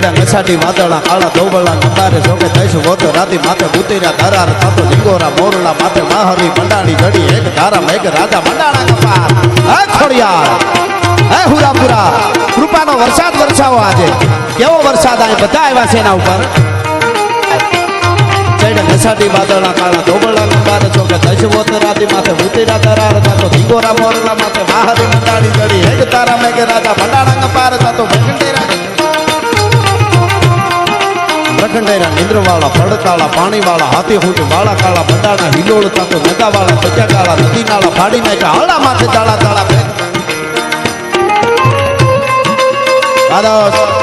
ચડ્યા નસાટી વાદળા કાળા ધોબળા નંબારે જોકે થઈશું વોતો રાતી માથે બુતેરા ધરાર થતો લીંગોરા મોરલા માથે માહરી મંડાણી ઘડી એક ધારા મેઘ રાજા મંડાણા કપાર હે ખોડિયાર હે હુરાપુરા કૃપાનો વરસાદ વરસાવો આજે કેવો વરસાદ આ બધા આવ્યા છે એના ઉપર ચડ્યા નસાટી વાદળા કાળા ધોબળા નંબારે જોકે થઈશું વોતો રાતી માથે બુતેરા ધરાર થતો લીંગોરા મોરલા માથે માહરી મંડાણી ઘડી એક ધારા મેઘ રાજા મંડાણા કપાર થતો પ્રખંડેરા નિંદ્રવાળા પડકાળા પાણીવાળા હાથી હુંટ વાળા કાળા બંડાણા હિલોળ તાતો નગાવાળા સજા કાળા નદી નાળા ફાડી નાખ્યા હાળા માથે તાળા તાળા